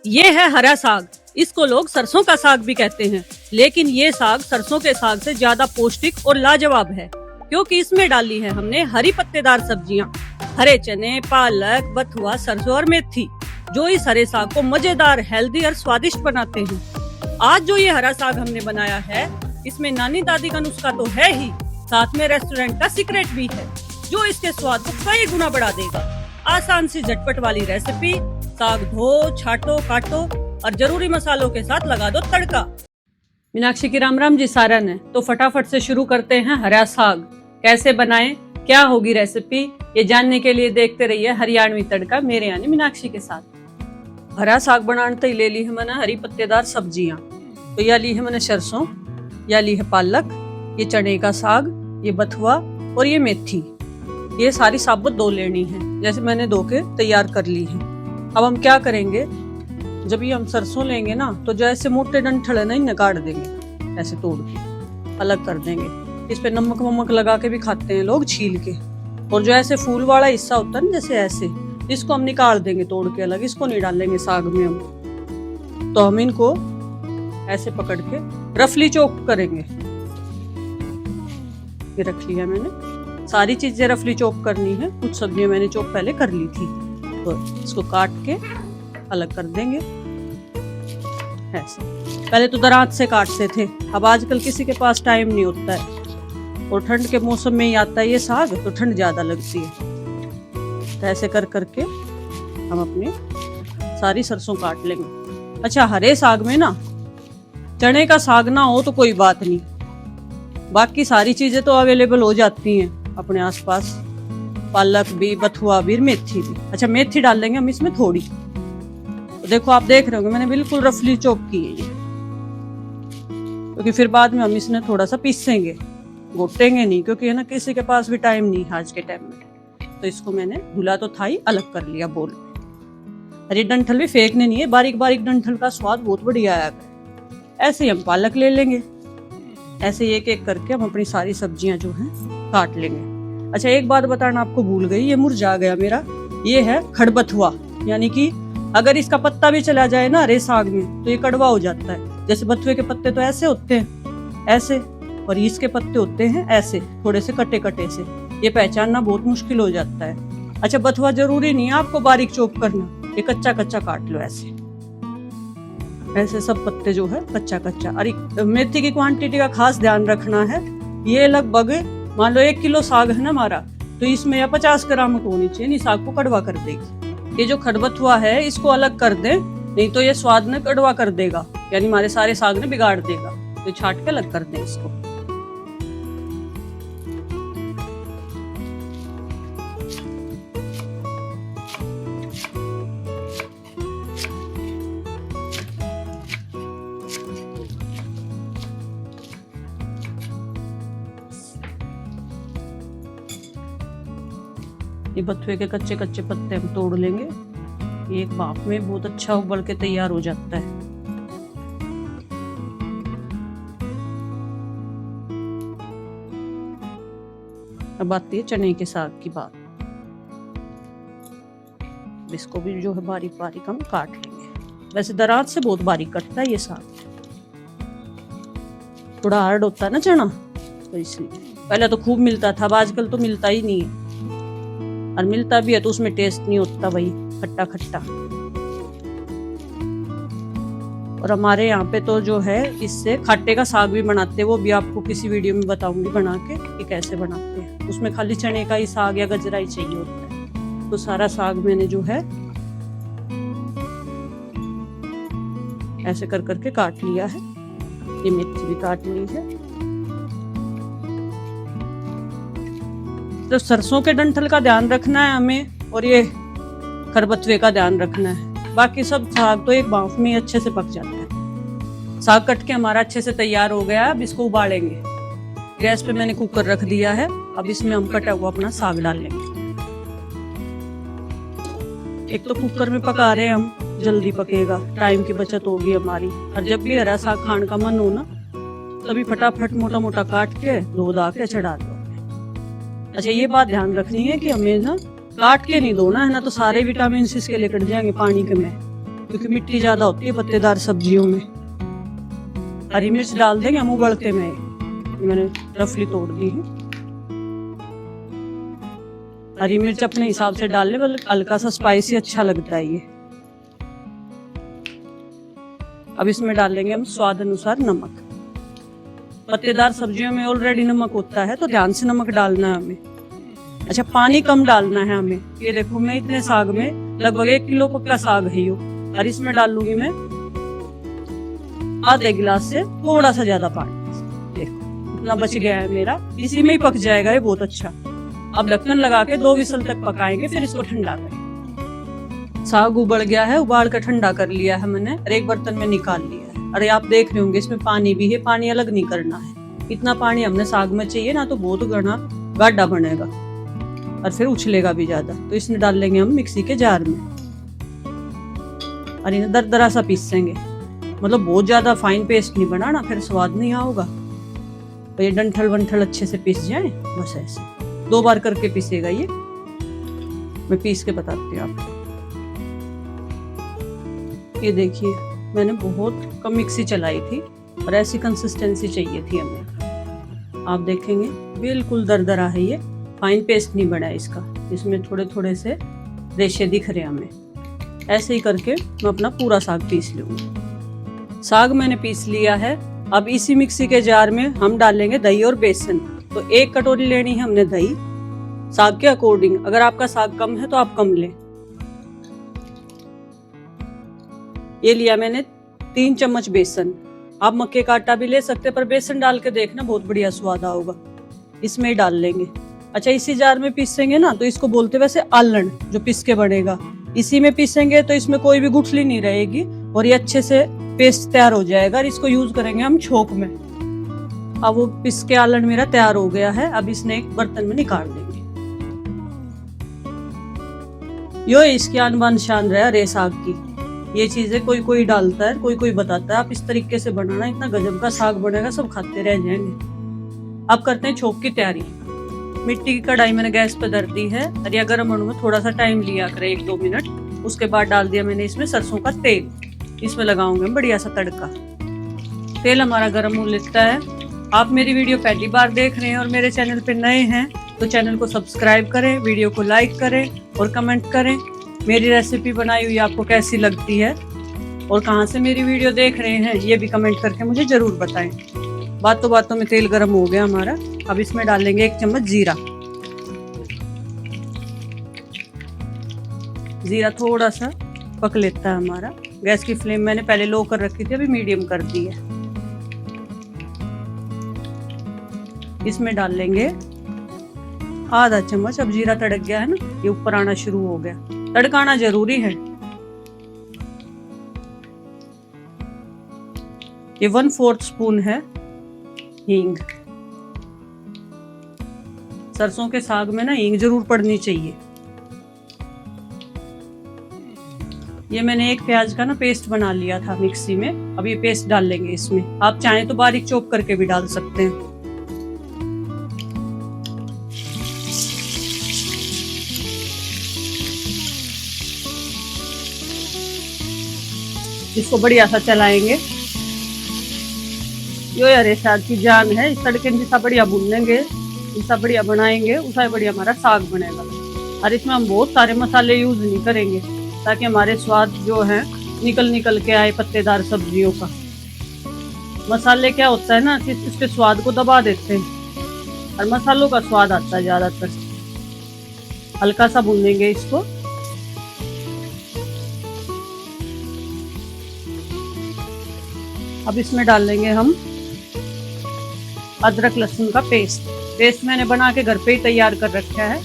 ये है हरा साग। इसको लोग सरसों का साग भी कहते हैं, लेकिन ये साग सरसों के साग से ज्यादा पौष्टिक और लाजवाब है, क्योंकि इसमें डाली है हमने हरी पत्तेदार सब्जियां, हरे चने, पालक, बथुआ, सरसों और मेथी, जो इस हरे साग को मजेदार, हेल्दी और स्वादिष्ट बनाते हैं। आज जो ये हरा साग हमने बनाया है, इसमें नानी दादी का नुस्खा तो है ही, साथ में रेस्टोरेंट का सीक्रेट भी है, जो इसके स्वाद को कई गुना बढ़ा देगा। आसान सी झटपट वाली रेसिपी। साग धो, छाटो, काटो और जरूरी मसालों के साथ लगा दो तड़का। मीनाक्षी की राम राम जी सारन है, तो फटाफट से शुरू करते हैं हरा साग कैसे बनाएं, क्या होगी रेसिपी, ये जानने के लिए देखते रहिए हरियाणवी तड़का मेरे यानी मीनाक्षी के साथ। हरा साग बनाने तो ले ली है मैंने हरी पत्तेदार सब्जियां। तो यह ली है मैंने सरसों, यह ली है पालक, ये चने का साग, ये बथुआ और ये मेथी। ये सारी साबुत धो लेनी है, जैसे मैंने धो के तैयार कर ली है। अब हम क्या करेंगे, जब ये हम सरसों लेंगे ना, तो जो ऐसे मोटे डंठल है ना, इन्हें काट देंगे, ऐसे तोड़ के अलग कर देंगे। इस पे नमक वमक लगा के भी खाते हैं लोग, छील के। और जो ऐसे फूल वाला हिस्सा होता है ना, जैसे ऐसे, इसको हम निकाल देंगे तोड़ के अलग, इसको नहीं डालेंगे साग में हम। तो हम इनको ऐसे पकड़ के रफली चॉप करेंगे। ये रख लिया मैंने, सारी चीजें रफली चॉप करनी है, कुछ सब्जियां मैंने चॉप पहले कर ली थी। तो इसको काट के अलग कर देंगे ऐसे। पहले तो दरात से काटते थे, अब आजकल किसी के पास टाइम नहीं होता है, और ठंड के मौसम में ही आता है ये साग, तो ठंड ज्यादा लगती है। तो ऐसे कर करके हम अपनी सारी सरसों काट लेंगे। अच्छा, हरे साग में ना चने का साग ना हो तो कोई बात नहीं, बाकी सारी चीजें तो अवेलेबल हो जाती हैं अपने आसपास, पालक भी, बथुआ भी, मेथी भी। अच्छा, मेथी डाल लेंगे हम इसमें थोड़ी। तो देखो, आप देख रहे होंगे मैंने बिल्कुल रफली चॉप की है ये, क्योंकि फिर बाद में हम इसमें थोड़ा सा पीसेंगे, घोटेंगे नहीं, क्योंकि है ना किसी के पास भी टाइम नहीं है आज के टाइम में। तो इसको मैंने धुला तो था ही, अलग कर लिया बोल में। अरे डंठल भी फेंकने नहीं है, बारीक बारीक डंठल का स्वाद बहुत बढ़िया आया। ऐसे ही हम पालक ले लेंगे, ऐसे एक एक करके हम अपनी सारी सब्जियां जो हैं काट लेंगे। अच्छा, एक बात बताना आपको भूल गई, ये मुरझा गया मेरा, ये है खड़बथुआ, यानी कि अगर इसका पत्ता भी चला जाए ना हरे साग में, तो ये कड़वा हो जाता है। जैसे बथुए के पत्ते तो ऐसे होते हैं, ऐसे, और इसके पत्ते होते हैं ऐसे, थोड़े से कटे कटे से, ये पहचानना बहुत मुश्किल हो जाता है। अच्छा, बथुआ जरूरी नहीं है आपको बारीक चॉप करना, ये कच्चा कच्चा काट लो ऐसे, ऐसे सब पत्ते जो है कच्चा कच्चा। अरे मेथी की क्वांटिटी का खास ध्यान रखना है। ये लगभग मान लो 1 किलो साग है ना हमारा, तो इसमें या 50 ग्राम होनी चाहिए, नहीं साग को कड़वा कर देगी। ये जो खड़बथुआ है इसको अलग कर दे, नहीं तो ये स्वाद में कड़वा कर देगा, यानी हमारे सारे साग ने बिगाड़ देगा। तो छाट के अलग कर दे इसको। ये बथुए के कच्चे कच्चे पत्ते हम तोड़ लेंगे, ये एक भाप में बहुत अच्छा उबल के तैयार हो जाता है। अब आती है चने के साग की बात। इसको भी जो है बारीक बारीक हम काट लेंगे। वैसे दरात से बहुत बारीक कटता है ये साग, थोड़ा हार्ड होता है ना चना, तो इसलिए। पहले तो खूब मिलता था, अब आजकल तो मिलता ही नहीं है, और मिलता भी है तो उसमें टेस्ट नहीं होता भाई, खट्टा खट्टा। और हमारे यहाँ पे तो जो है इससे खट्टे का साग भी बनाते हैं, वो भी आपको किसी वीडियो में बताऊंगी बना के कि कैसे बनाते हैं। उसमें खाली चने का ही साग या गजरा ही चाहिए होता है। तो सारा साग मैंने जो है ऐसे कर करके काट लिया है। ये मेथी भी काट ली है। तो सरसों के डंठल का ध्यान रखना है हमें, और ये खरबथुए का ध्यान रखना है। बाकी सब साग तो एक भाप में अच्छे से पक जाता है। साग कट के हमारा अच्छे से तैयार हो गया। अब इसको उबालेंगे। गैस पे मैंने कुकर रख दिया है। अब इसमें हम कटा हुआ अपना साग डाल लेंगे। एक तो कुकर में पका रहे हैं हम, जल्दी पकेगा, टाइम की बचत होगी हमारी। और जब भी हरा साग खाने का मन हो ना, तभी फटाफट मोटा मोटा काट के धो धा के चढ़ा दो। अच्छा, ये बात ध्यान रखनी है कि हमें ना काट के नहीं धोना है ना, तो सारे विटामिन इसके लिए कट जाएंगे पानी के में। क्योंकि मिट्टी ज्यादा होती है पत्तेदार सब्जियों में। हरी मिर्च डाल देंगे हम उबलते में, मैंने रफली तोड़ दी है। हरी मिर्च अपने हिसाब से डाल ले, मतलब हल्का सा स्पाइसी अच्छा लगता है ये। अब इसमें डाल लेंगे हम स्वाद अनुसार नमक। पत्तेदार सब्जियों में ऑलरेडी नमक होता है तो ध्यान से नमक डालना है हमें। अच्छा, पानी कम डालना है हमें। ये देखो मैं इतने साग में लगभग 1 किलो का साग है यो, और इसमें डाल लूंगी मैं आधे गिलास से थोड़ा सा ज्यादा पानी। देखो इतना बच गया है मेरा, इसी में ही पक जाएगा ये बहुत अच्छा। अब ढक्कन लगा के 2 विसल तक पकाएंगे, फिर इसको ठंडा करेंगे। साग उबल गया है, उबाल कर ठंडा कर लिया है मैंने और एक बर्तन में निकाल लिया है। अरे आप देख रहे होंगे इसमें पानी भी है, पानी अलग नहीं करना है। इतना पानी हमने साग में चाहिए ना, तो बहुत घना गाढ़ा बनेगा और फिर उछलेगा भी ज्यादा। तो इसमें डाल लेंगे हम मिक्सी के जार में और इन्हें दरदरा सा पीसेंगे। मतलब बहुत ज्यादा फाइन पेस्ट नहीं बनाना, फिर स्वाद नहीं आएगा। तो ये डंठल वंठल अच्छे से पीस जाए, बस ऐसे 2 बार करके पीसेगा ये। मैं पीस के बताती हूँ आपको। ये देखिए मैंने बहुत कम मिक्सी चलाई थी और ऐसी कंसिस्टेंसी चाहिए थी हमें। आप देखेंगे बिल्कुल दरदरा है ये, फाइन पेस्ट नहीं बना है इसका। इसमें थोड़े थोड़े से रेशे दिख रहे हैं हमें। ऐसे ही करके मैं अपना पूरा साग पीस लूंगी। साग मैंने पीस लिया है। अब इसी मिक्सी के जार में हम डालेंगे दही और बेसन। तो 1 कटोरी लेनी है हमने दही, साग के अकॉर्डिंग। अगर आपका साग कम है तो आप कम लें। ये लिया मैंने 3 चम्मच बेसन। आप मक्के का आटा भी ले सकते हैं, पर बेसन डाल के देखना बहुत बढ़िया स्वाद आएगा। इसमें ही डाल लेंगे। अच्छा, इसी जार में पीसेंगे ना तो इसको बोलते वैसे आलन, जो पिस के बनेगा। इसी में पीसेंगे तो इसमें कोई भी गुठली नहीं रहेगी और ये अच्छे से पेस्ट तैयार हो जाएगा। और इसको यूज करेंगे हम छोंक में। अब वो पिस के आलन मेरा तैयार हो गया है। अब इसने एक बर्तन में निकाल देंगे। यो इसकी आन बान शान रहा रे साग की। ये चीजें कोई कोई डालता है, कोई कोई बताता है। आप इस तरीके से बनाना, इतना गजब का साग बनेगा, सब खाते रह जाएंगे। अब करते हैं छोंक की तैयारी। मिट्टी की कढ़ाई मैंने गैस पे धर दी है और या गर्म होने में थोड़ा सा टाइम लिया करे, 1-2 मिनट। उसके बाद डाल दिया मैंने इसमें सरसों का तेल। इसमें लगाऊंगे बढ़िया सा तड़का। तेल हमारा गर्म हो लेता है। आप मेरी वीडियो पहली बार देख रहे हैं और मेरे चैनल पे नए हैं तो चैनल को सब्सक्राइब करें, वीडियो को लाइक करें और कमेंट करें। मेरी रेसिपी बनाई हुई आपको कैसी लगती है और कहाँ से मेरी वीडियो देख रहे हैं ये भी कमेंट करके मुझे जरूर बताएं। बातों बातों में तेल गर्म हो गया हमारा। अब इसमें डाल लेंगे 1 चम्मच जीरा। जीरा थोड़ा सा पक लेता है हमारा। गैस की फ्लेम मैंने पहले लो कर रखी थी, अभी मीडियम कर दी है। इसमें डाल लेंगे आधा चम्मच। अब जीरा तड़क गया है ना, ये ऊपर आना शुरू हो गया। तड़काना जरूरी है। ये 1/4 स्पून है हींग। सरसों के साग में ना हींग जरूर पड़नी चाहिए। ये मैंने 1 प्याज का ना पेस्ट बना लिया था मिक्सी में। अब ये पेस्ट डाल लेंगे इसमें। आप चाहें तो बारीक चॉप करके भी डाल सकते हैं। इसको बढ़िया सा चलाएंगे। यो अरे साग की जान है। इस तड़के जिसा बढ़िया भूनेंगे, जिसा बढ़िया बनाएंगे, उसा बढ़िया हमारा साग बनेगा। और इसमें हम बहुत सारे मसाले यूज नहीं करेंगे ताकि हमारे स्वाद जो है निकल के आए पत्तेदार सब्जियों का। मसाले क्या होता है ना कि इसके स्वाद को दबा देते हैं और मसालों का स्वाद आता है ज्यादातर। हल्का सा भूनेंगे इसको। अब इसमें डाल लेंगे हम अदरक लहसुन का पेस्ट मैंने बना के घर पे ही तैयार कर रखा है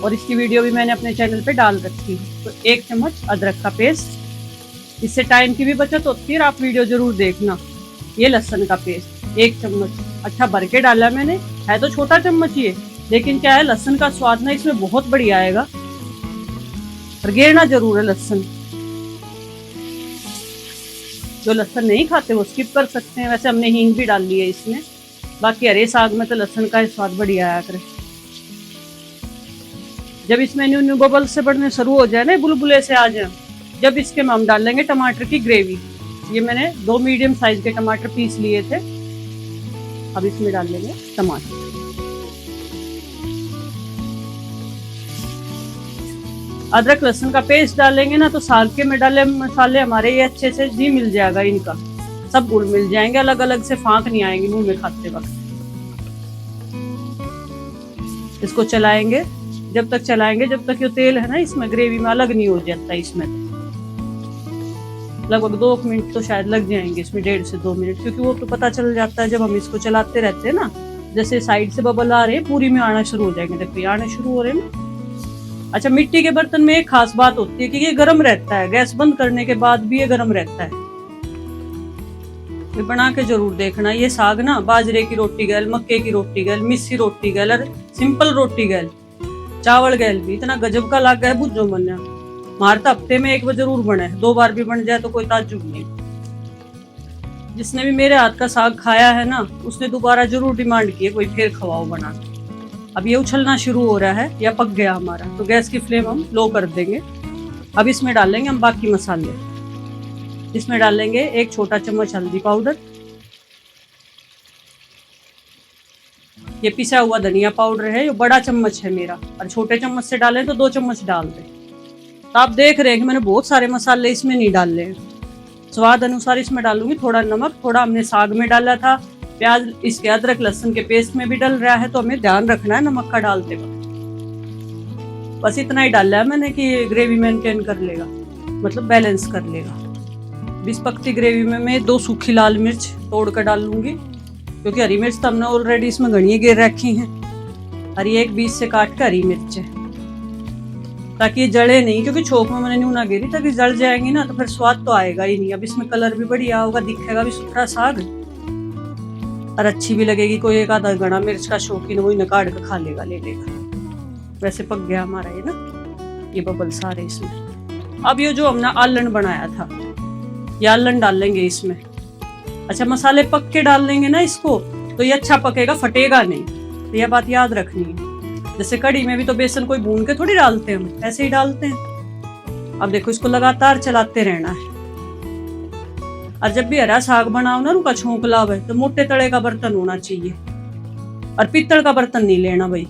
और इसकी वीडियो भी मैंने अपने चैनल पे डाल रखी है। तो 1 चम्मच अदरक का पेस्ट। इससे टाइम की भी बचत होती है और आप वीडियो जरूर देखना। ये लहसुन का पेस्ट 1 चम्मच अच्छा भर के डाला मैंने। है तो छोटा चम्मच ये, लेकिन क्या है लहसुन का स्वाद ना इसमें बहुत बढ़िया आएगा। और गेरना जरूर है लहसुन। जो लहसुन नहीं खाते वो स्किप कर सकते हैं। वैसे हमने हींग भी डाल ली है इसमें। बाकी हरे साग में तो लहसुन का स्वाद बढ़िया आया करे। जब इसमें न्यू न्यू बबल से बढ़ने शुरू हो जाए ना, बुलबुले से आ जाए, जब इसके में हम डालेंगे टमाटर की ग्रेवी। ये मैंने 2 मीडियम साइज के टमाटर पीस लिए थे। अब इसमें डाल लेंगे टमाटर। अदरक लहसुन का पेस्ट डालेंगे ना तो साग के में डाले मसाले हमारे ये अच्छे से जी मिल जाएगा, इनका सब गुण मिल जाएंगे, अलग अलग से फांक नहीं आएंगे मुंह में खाते वक्त। इसको चलाएंगे, जब तक चलाएंगे जब तक ये तेल है ना इसमें ग्रेवी में अलग नहीं हो जाता। इसमें लगभग 2 मिनट तो शायद लग जाएंगे इसमें, 1.5 से 2 मिनट, क्योंकि वो तो पता चल जाता है जब हम इसको चलाते रहते हैं ना। जैसे साइड से बबल आ रहे हैं पूरी में आना शुरू हो जाएंगे, देखो ये आने शुरू हो रहे हैं ना। अच्छा, मिट्टी के बर्तन में एक खास बात होती है कि ये गर्म रहता है, गैस बंद करने के बाद भी ये गर्म रहता है। ये बना के जरूर देखना। ये साग ना बाजरे की रोटी गैल, मक्के की रोटी गैल, मिस्सी रोटी गैल और सिंपल रोटी गैल, चावल गैल भी इतना गजब का लाग गया है बुझो मन। हमारे तो हफ्ते में 1 बार जरूर बने, 2 बार भी बन जाए तो कोई ताज्जुब नहीं। जिसने भी मेरे हाथ का साग खाया है ना उसने दोबारा जरूर डिमांड की है कोई फिर खवाओ बना। अब ये उछलना शुरू हो रहा है या पक गया हमारा, तो गैस की फ्लेम हम लो कर देंगे। अब इसमें डालेंगे हम बाकी मसाले। इसमें डालेंगे 1 छोटा चम्मच हल्दी पाउडर, ये पिसा हुआ धनिया पाउडर है, ये बड़ा चम्मच है मेरा, और छोटे चम्मच से डालें तो 2 चम्मच डाल दें। तो आप देख रहे हैं कि मैंने बहुत सारे मसाले इसमें नहीं डाले हैं, स्वाद अनुसार इसमें डालूंगी। थोड़ा नमक, थोड़ा हमने साग में डाला था, प्याज इसके अदरक लहसुन के पेस्ट में भी डल रहा है, तो हमें ध्यान रखना है नमक का डालते वक्त। बस इतना ही डाला है मैंने कि ग्रेवी मेंटेन कर लेगा, मतलब बैलेंस कर लेगा। 20 पकती ग्रेवी में मैं 2 सूखी लाल मिर्च तोड़ कर डाल लूंगी, क्योंकि हरी मिर्च तो हमने ऑलरेडी इसमें घनी गिर रखी हैं। और ये एक 20 से काट कर हरी मिर्च है, ताकि ये जले नहीं, क्योंकि छोक में मैंने न्यू ना गिरी, ताकि जल जाएंगी ना तो फिर स्वाद तो आएगा ही नहीं। अब इसमें कलर भी बढ़िया होगा, दिखेगा भी सुथरा साग और अच्छी भी लगेगी। कोई एक आधा गणा मिर्च का शौकीन वही न काट कर खा लेगा, ले लेगा। वैसे पक गया हमारा ये ना, ये बबल सारे इसमें। अब ये जो हमने आलन बनाया था, ये आलन डाल लेंगे इसमें। अच्छा, मसाले पक के डाल लेंगे ना इसको तो ये अच्छा पकेगा, फटेगा नहीं, तो यह बात याद रखनी है। जैसे कढ़ी में भी तो बेसन कोई भून के थोड़ी डालते हैं, हम ऐसे ही डालते हैं। अब देखो इसको लगातार चलाते रहना है। और जब भी हरा साग बनाओ ना, उनका छोंक लावे तो मोटे तड़े का बर्तन होना चाहिए, और पीतल का बर्तन नहीं लेना भाई,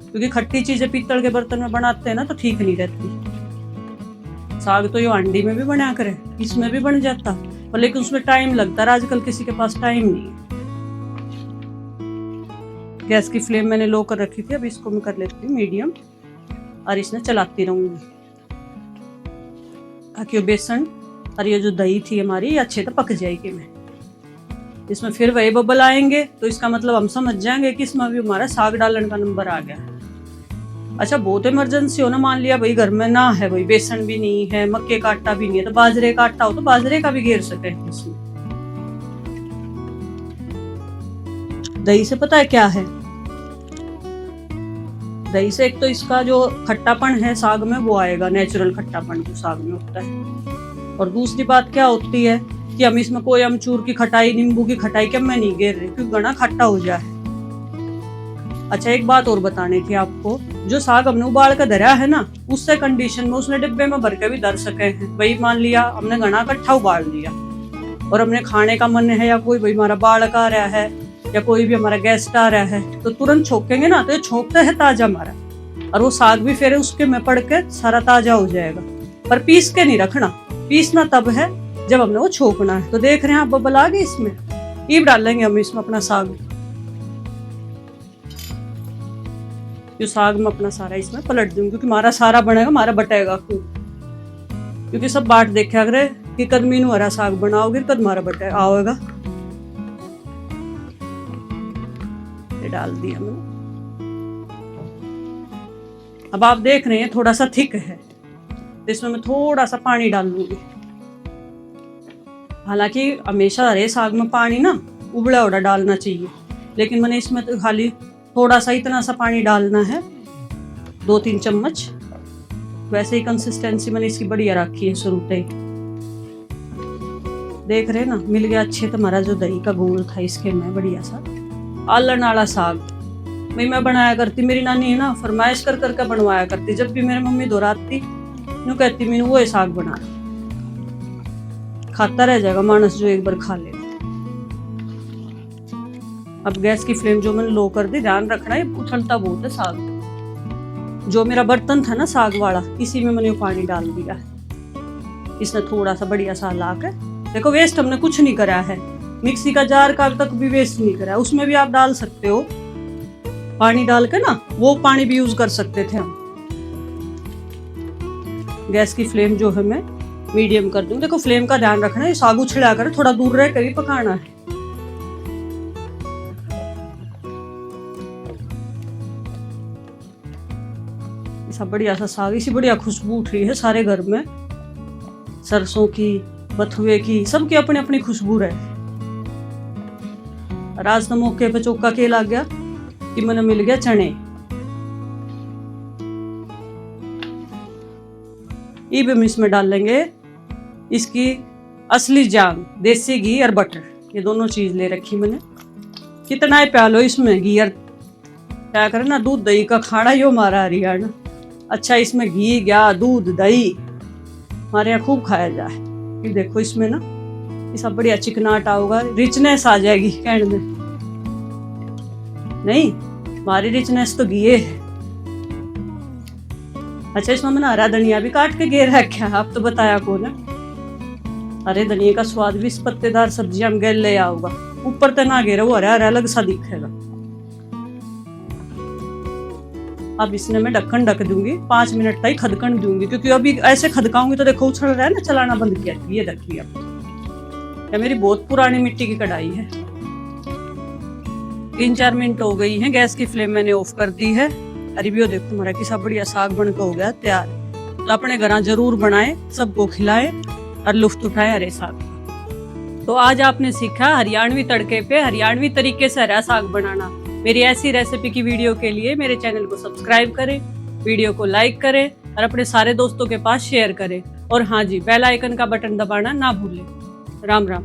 क्योंकि खट्टी चीजें पीतल के बर्तन में बनाते हैं ना तो ठीक नहीं रहती। साग तो ये हांडी में भी बना करे, इसमें भी बन जाता, पर लेकिन उसमें टाइम लगता है। आजकल किसी के पास टाइम नहीं है। गैस की फ्लेम मैंने लो कर रखी थी, अब इसको मैं कर लेती हूँ मीडियम, और इसमें चलाती रहूंगी ताकि ये बेसन और ये जो दही थी हमारी अच्छे से पक जाएगी। मैं इसमें फिर वही बबल आएंगे तो इसका मतलब हम समझ जाएंगे कि इसमें भी हमारा साग डालने का नंबर आ गया। अच्छा, बहुत इमरजेंसी हो ना, मान लिया भाई घर में ना है, भाई बेसन भी नहीं है, मक्के का आटा भी नहीं है, तो बाजरे का आटा हो तो बाजरे का भी घेर सके इसमें। दही से पता है क्या है, दही से एक तो इसका जो खट्टापन है साग में वो आएगा, नेचुरल खट्टापन जो साग में होता है। और दूसरी बात क्या होती है कि हम इसमें कोई अमचूर की खटाई, नींबू की खटाई क्या मैं नहीं घेर रही, क्योंकि गना खट्टा हो जाए। अच्छा, एक बात और बतानी थी आपको, जो साग हमने उबाल कर धरा है ना, उससे कंडीशन में उसने डिब्बे में भर के भी धर सके हैं। वही मान लिया हमने घना इकट्ठा उबाल लिया और हमने खाने का मन है, या कोई भाई हमारा बालक आ रहा है या कोई भी हमारा गेस्ट आ रहा है, तो तुरंत छोकेंगे ना तो ये छोकते है ताजा हमारा, और वो साग भी फिर उसके में पड़ के सारा ताजा हो जाएगा। पर पीस के नहीं रखना, पीसना तब है जब हमने वो छोकना है। तो देख रहे हैं आप बबल आ गए इसमें, ईब डालेंगे हम इसमें अपना साग, जो साग में अपना सारा इसमें पलट दूंगी, क्योंकि हमारा सारा बनेगा, हमारा बटेगा खूब। क्योंकि सब बाट देखे अगर कि कद मीनू हरा साग बनाओगे कद हमारा बटे आओगा। ये डाल दिया मैंने। अब आप देख रहे हैं थोड़ा सा थिक है, तो इसमें मैं थोड़ा सा पानी डाल लूंगी। हालांकि हमेशा हरे साग में पानी ना उबड़ा उबड़ा डालना चाहिए, लेकिन मैंने इसमें तो खाली थोड़ा सा इतना सा पानी डालना है, 2-3 चम्मच। वैसे ही कंसिस्टेंसी मैंने इसकी बढ़िया रखी है शुरू से। देख रहे ना, मिल गया अच्छे तो हमारा जो दही का घोल था इसके में बढ़िया सा आलन वाला साग। भाई मैं बनाया करती, मेरी नानी है ना फरमाइश कर करके बनवाया करती, जब भी मेरी मम्मी दोहराती यूं कहती मीनू वो साग बना, खाता रह जाएगा मानस जो एक बार खा ले। अब गैस की फ्लेम जो मैंने लो कर दी, ध्यान रखना है उछलता बहुत है साग। जो मेरा बर्तन था ना साग वाला, इसी में मैंने पानी डाल दिया। इसने थोड़ा सा बढ़िया सा ला के, देखो वेस्ट हमने कुछ नहीं करा है, मिक्सी का जार का तक भी वेस्ट नहीं करा है। उसमें भी आप डाल सकते हो पानी डाल के ना, वो पानी भी यूज कर सकते थे हम। गैस की फ्लेम जो है मैं मीडियम कर दूंगी। देखो फ्लेम का ध्यान रखना है, साग उछला कर थोड़ा दूर रह कर ही पकाना है। ऐसा बढ़िया सा साग, इसी बढ़िया खुशबू उठ रही है सारे घर में, सरसों की, बथुए की, सबकी अपनी अपनी खुशबू रहे। आज तो मौके पे चौका के लग गया कि मैंने मिल गया चने। अब हम इसमें डाल लेंगे इसकी असली जान, देसी घी और बटर, ये दोनों चीज ले रखी मैंने। कितना ही प्यालो इसमें घी, और क्या करे ना, दूध दही का खाना यो हमारा हरियाणा। अच्छा इसमें घी गया, दूध दही हमारे यहाँ खूब खाया जाए। ये देखो इसमें ना ये सब बढ़िया चिकनाट आऊगा, रिचनेस आ जाएगी कहने में। नहीं, हमारी रिचनेस तो घी है। अच्छा इसमें मैंने हरा धनिया भी काट के गे रखा है, आप तो बताया कौन है। हरे धनिया का स्वाद भी इस पत्तेदार सब्जियां में गल ले आऊगा। ऊपर तो ना घेरा, वो हरा हरा अलग सा दिखेगा। अब इसने मैं ढक्कन ढक दूंगी, 5 मिनट तक खदकन दूंगी, क्योंकि अभी ऐसे खदकाऊंगी तो देखो उछल रहा है ना, चलाना बंद किया। ये देखिए अब ये मेरी बहुत पुरानी मिट्टी की कढ़ाई है। 3-4 मिनट हो गई हैं, गैस की फ्लेम मैंने ऑफ कर दी है। अरे भी देखो हमारा किसा बढ़िया साग बन के हो गया तैयार। तो अपने घर जरूर बनाए, सबको खिलाए और लुफ्त उठाए हरे साग। तो आज आपने सीखा हरियाणवी तड़के पे हरियाणवी तरीके से हरा साग बनाना। मेरी ऐसी रेसिपी की वीडियो के लिए मेरे चैनल को सब्सक्राइब करें, वीडियो को लाइक करें और अपने सारे दोस्तों के पास शेयर करें। और हाँ जी, बेल आइकन का बटन दबाना ना भूलें। राम राम।